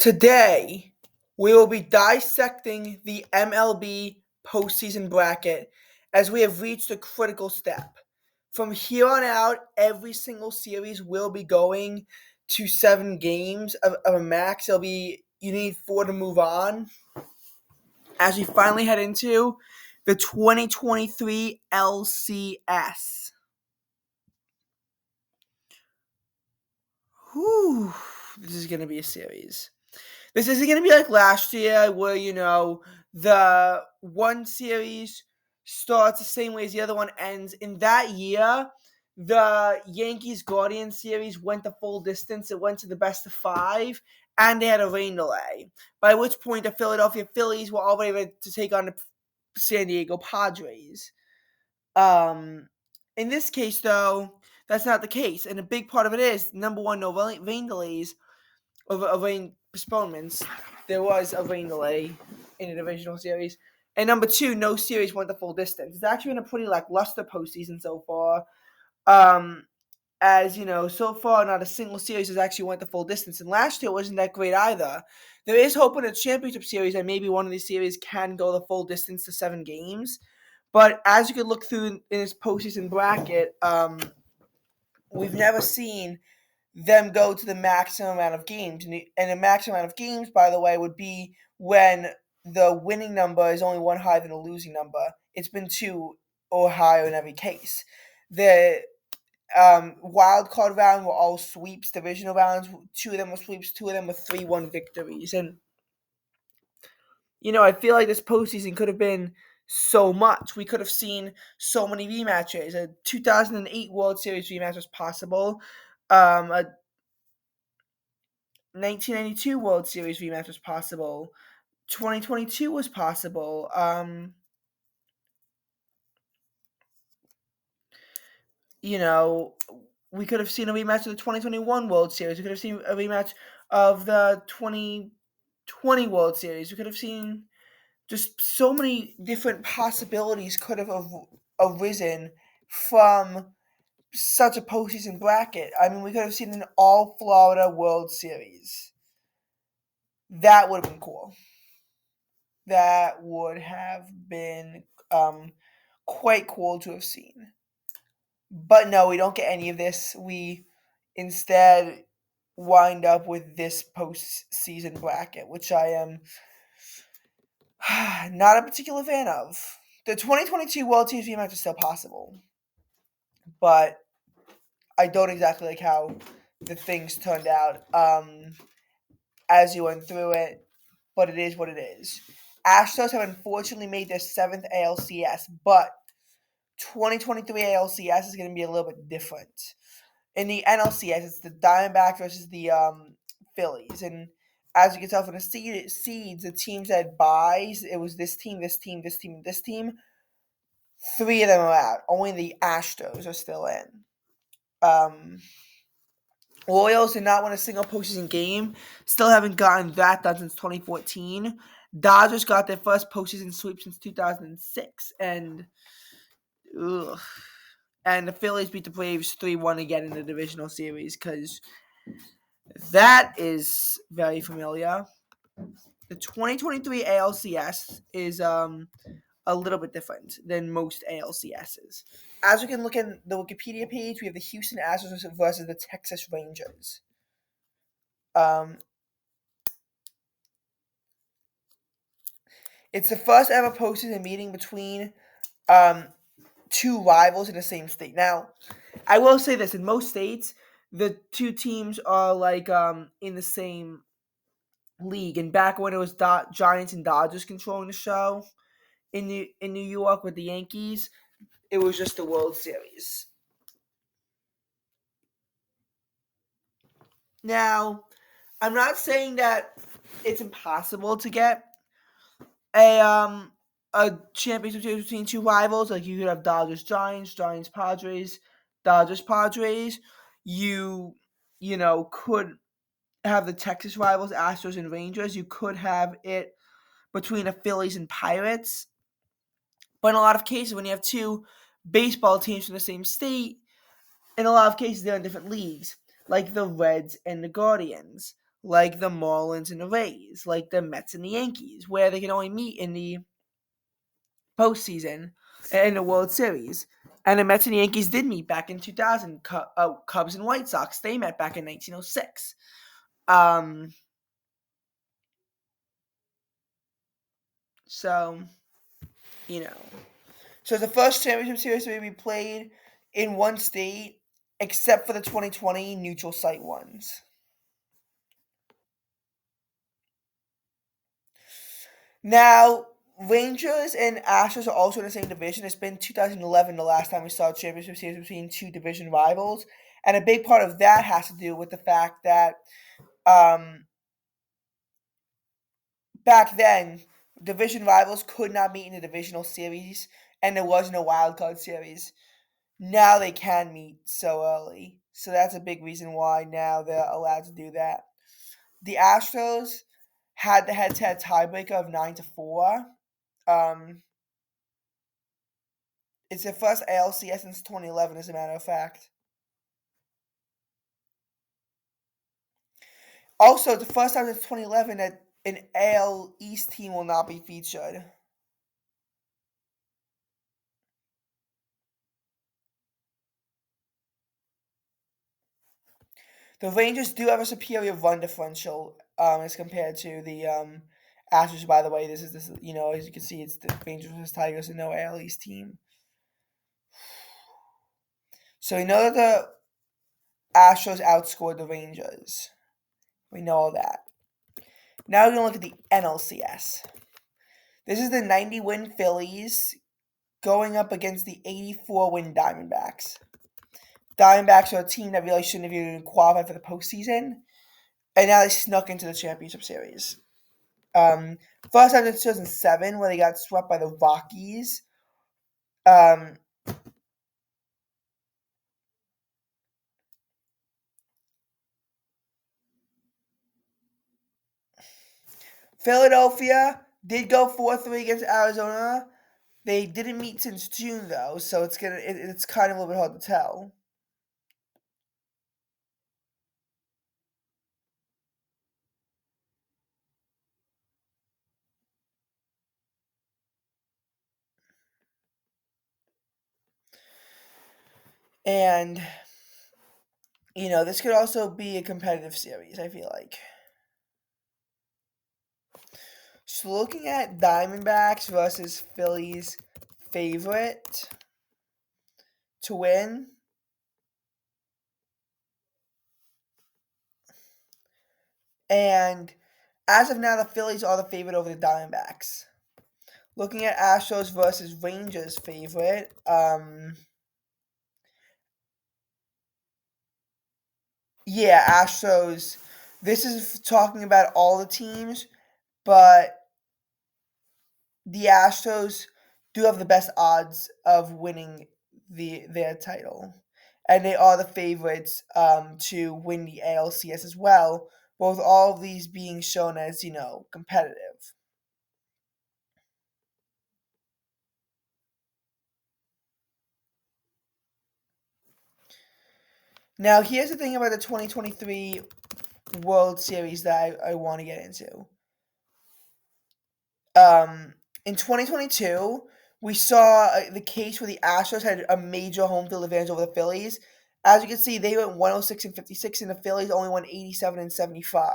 Today, we will be dissecting the MLB postseason bracket as we have reached a critical step. From here on out, every single series will be going to 7 games of a max. You need 4 to move on. As we finally head into the 2023 LCS. Whew, this is going to be a series. This isn't going to be like last year where, the one series starts the same way as the other one ends. In that year, the Yankees-Guardians series went the full distance. It went to the best of 5, and they had a rain delay, by which point the Philadelphia Phillies were already ready to take on the San Diego Padres. In this case, though, that's not the case, and a big part of it is, number one, no rain delays, or rain postponements. There was a rain delay in the divisional series. And number 2, no series went the full distance. It's actually been a pretty lackluster postseason so far. So far, not a single series has actually went the full distance. And last year wasn't that great either. There is hope in a championship series that maybe one of these series can go the full distance to 7 games. But as you can look through in this postseason bracket, we've never seen them go to the maximum amount of games. And the maximum amount of games, by the way, would be when the winning number is only one higher than the losing number. It's been 2 or higher in every case. The wild card round were all sweeps, divisional rounds. 2 of them were sweeps, 2 of them were 3-1 victories. And, I feel like this postseason could have been so much. We could have seen so many rematches. A 2008 World Series rematch was possible. A 1992 World Series rematch was possible. 2022 was possible. We could have seen a rematch of the 2021 World Series. We could have seen a rematch of the 2020 World Series. We could have seen just so many different possibilities could have arisen from such a postseason bracket. I mean, we could have seen an all-Florida World Series. That would have been cool. That would have been quite cool to have seen. But no, we don't get any of this. We instead wind up with this postseason bracket, which I am not a particular fan of. The 2022 World Series rematch is still possible, but I don't exactly like how the things turned out as you went through it, but it is what it is. Astros have unfortunately made their 7th ALCS, but 2023 ALCS is going to be a little bit different. In the NLCS, it's the Diamondbacks versus the Phillies, and as you can tell from the seeds, the teams that buys, it was this team, this team, this team, and this team. 3 of them are out. Only the Astros are still in. Royals did not win a single postseason game. Still haven't gotten that done since 2014. Dodgers got their first postseason sweep since 2006. And the Phillies beat the Braves 3-1 again in the divisional series because that is very familiar. The 2023 ALCS is a little bit different than most ALCSs. As we can look at the Wikipedia page, we have the Houston Astros versus the Texas Rangers. It's the first ever postseason meeting between 2 rivals in the same state. Now, I will say this: in most states, the 2 teams are in the same league. And back when it was Giants and Dodgers controlling the show in New York with the Yankees, it was just the World Series. Now, I'm not saying that it's impossible to get a championship series between 2 rivals. Like, you could have Dodgers Giants, Giants Padres, Dodgers Padres. You could have the Texas rivals, Astros and Rangers. You could have it between the Phillies and Pirates. But in a lot of cases, when you have 2 baseball teams from the same state, in a lot of cases, they're in different leagues, like the Reds and the Guardians, like the Marlins and the Rays, like the Mets and the Yankees, where they can only meet in the postseason and the World Series. And the Mets and the Yankees did meet back in 2000. Cubs and White Sox, they met back in 1906. Um, so, you know. So the first championship series will be played in one state, except for the 2020 neutral site ones. Now, Rangers and Astros are also in the same division. It's been 2011 the last time we saw a championship series between two division rivals. And a big part of that has to do with the fact that um, back then, division rivals could not meet in the divisional series, and there was no wild card series. Now they can meet so early. So that's a big reason why now they're allowed to do that. The Astros had the head-to-head tiebreaker of 9-4. Um, it's their first ALCS since 2011, as a matter of fact. Also, it's the first time since 2011 that an AL East team will not be featured. The Rangers do have a superior run differential as compared to the Astros. By the way, this as you can see, it's the Rangers versus Tigers and no AL East team. So we know that the Astros outscored the Rangers. We know all that. Now we're gonna look at the NLCS. This is the 90-win Phillies going up against the 84-win Diamondbacks. Diamondbacks are a team that really shouldn't have even qualified for the postseason, and now they snuck into the championship series. First time in 2007 where they got swept by the Rockies. Um, Philadelphia did go 4-3 against Arizona. They didn't meet since June though, so it's kind of a little bit hard to tell. And this could also be a competitive series, I feel like. So looking at Diamondbacks versus Phillies favorite to win. And as of now, the Phillies are the favorite over the Diamondbacks. Looking at Astros versus Rangers favorite. Yeah, Astros. This is talking about all the teams, but the Astros do have the best odds of winning their title, and they are the favorites to win the ALCS as well. Both all of these being shown as competitive. Now, here's the thing about the 2023 World Series that I want to get into. Um, in 2022, we saw the case where the Astros had a major home field advantage over the Phillies. As you can see, they went 106 and 56, and the Phillies only won 87 and 75.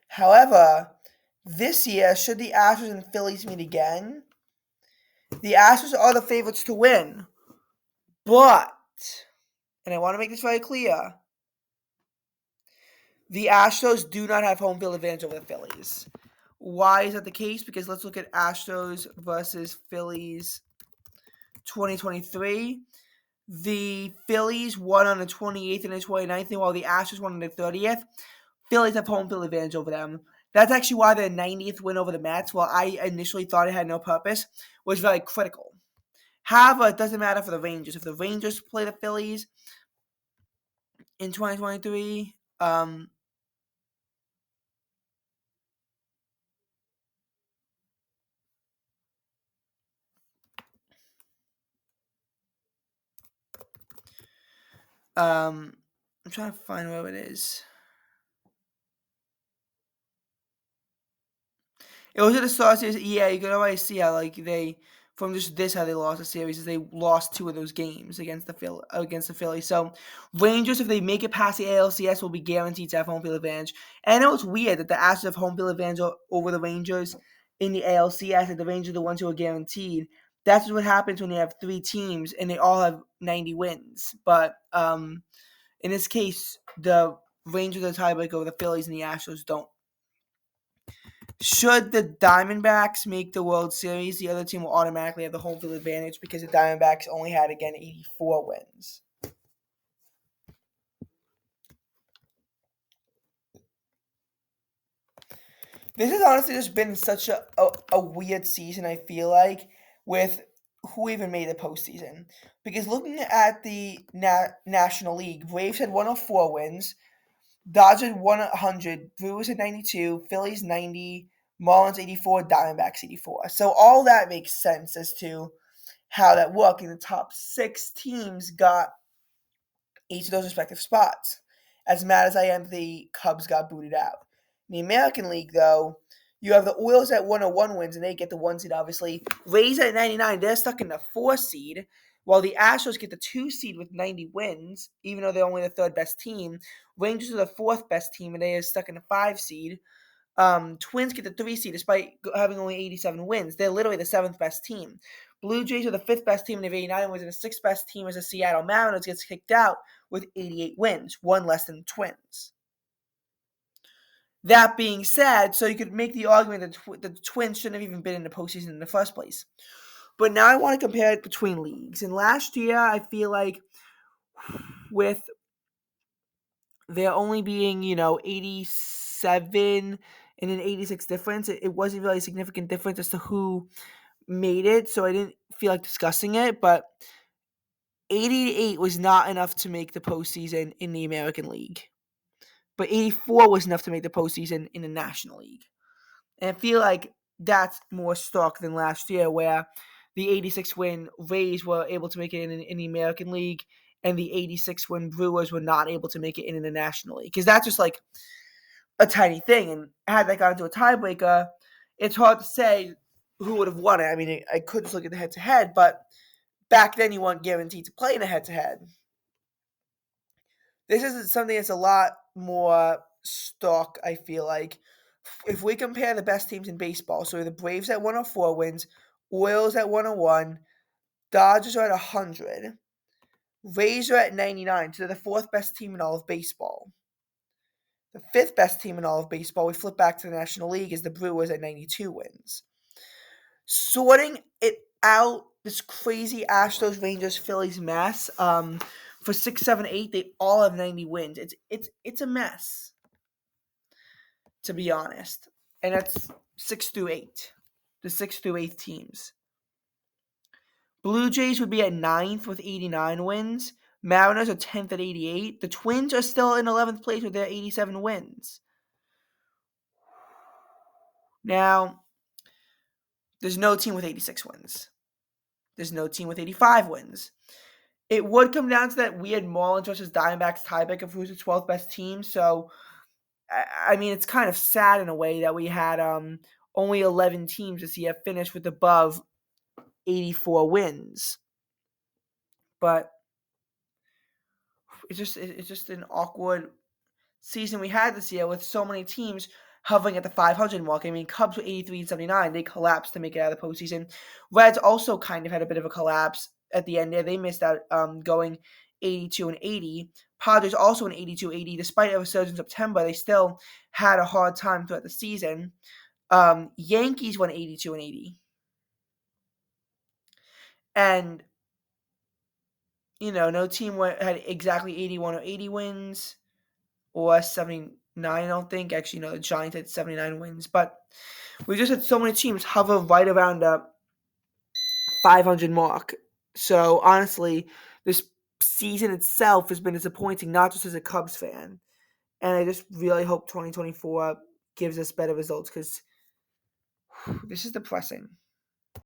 However, this year, should the Astros and Phillies meet again, the Astros are the favorites to win. But, and I want to make this very clear, the Astros do not have home field advantage over the Phillies. Why is that the case? Because let's look at Astros versus Phillies 2023. The Phillies won on the 28th and the 29th, while the Astros won on the 30th. Phillies have home field advantage over them. That's actually why their 90th win over the Mets, while I initially thought it had no purpose, was very critical. However, it doesn't matter for the Rangers. If the Rangers play the Phillies in 2023, I'm trying to find where it is. It was at the start of the series. Yeah, you can already see how they from just this how they lost the series is they lost two of those games against the Phillies. So Rangers, if they make it past the ALCS, will be guaranteed to have home field advantage. And I know it's weird that the Astros have home field advantage over the Rangers in the ALCS, and the Rangers are the ones who are guaranteed. That's what happens when you have three teams and they all have 90 wins. But in this case, the Rangers are the tiebreaker over the Phillies, and the Astros don't. Should the Diamondbacks make the World Series, the other team will automatically have the home field advantage because the Diamondbacks only had, again, 84 wins. This has honestly just been such a weird season, I feel like, with who even made the postseason. Because looking at the National League, Braves had 104 wins, Dodgers had 100, Brewers had 92, Phillies 90, Marlins 84, Diamondbacks 84. So all that makes sense as to how that worked. And the top six teams got each of those respective spots. As mad as I am, the Cubs got booted out. In the American League, though, you have the Orioles at 101 wins, and they get the 1 seed, obviously. Rays at 99, they're stuck in the 4 seed, while the Astros get the 2 seed with 90 wins, even though they're only the third best team. Rangers are the fourth best team, and they are stuck in the 5 seed. Twins get the 3 seed despite having only 87 wins. They're literally the 7th best team. Blue Jays are the 5th best team and they have 89 wins, and the 6th best team is the Seattle Mariners gets kicked out with 88 wins, one less than the Twins. That being said, so you could make the argument that the Twins shouldn't have even been in the postseason in the first place. But now I want to compare it between leagues. And last year, I feel like with there only being, 87 and an 86 difference, it wasn't really a significant difference as to who made it, so I didn't feel like discussing it, but 88 was not enough to make the postseason in the American League. But 84 was enough to make the postseason in the National League. And I feel like that's more stark than last year, where the 86 win Rays were able to make it in the American League, and the 86 win Brewers were not able to make it in the National League. Because that's just like a tiny thing. And had that gone into a tiebreaker, it's hard to say who would have won it. I mean, I could just look at the head to head, but back then you weren't guaranteed to play in a head to head. This is something that's a lot more stark, I feel like. If we compare the best teams in baseball, so the Braves at 104 wins, Orioles at 101, Dodgers are at 100, Rays are at 99, so they're the 4th best team in all of baseball. The 5th best team in all of baseball, we flip back to the National League, is the Brewers at 92 wins. Sorting it out, this crazy Astros, Rangers, Phillies mess, for 6, 7, 8, they all have 90 wins. It's a mess, to be honest. And that's 6 through 8. The 6 through 8 teams. Blue Jays would be at 9th with 89 wins. Mariners are 10th at 88. The Twins are still in 11th place with their 87 wins. Now, there's no team with 86 wins. There's no team with 85 wins. It would come down to that weird Marlins versus Diamondbacks tiebreak of who's the 12th best team. So, I mean, it's kind of sad in a way that we had only 11 teams this year finish with above 84 wins. But it's just an awkward season we had this year with so many teams hovering at the 500 mark. I mean, Cubs were 83 and 79. They collapsed to make it out of the postseason. Reds also kind of had a bit of a collapse at the end there. They missed out going 82 and 80. Padres also in 82-80. Despite a resurgence in September, they still had a hard time throughout the season. Yankees won 82 and 80. And, no team had exactly 81 or 80 wins or 79, I don't think. Actually, no, the Giants had 79 wins. But we just had so many teams hover right around the 500 mark. So, honestly, this season itself has been disappointing, not just as a Cubs fan. And I just really hope 2024 gives us better results because this is depressing.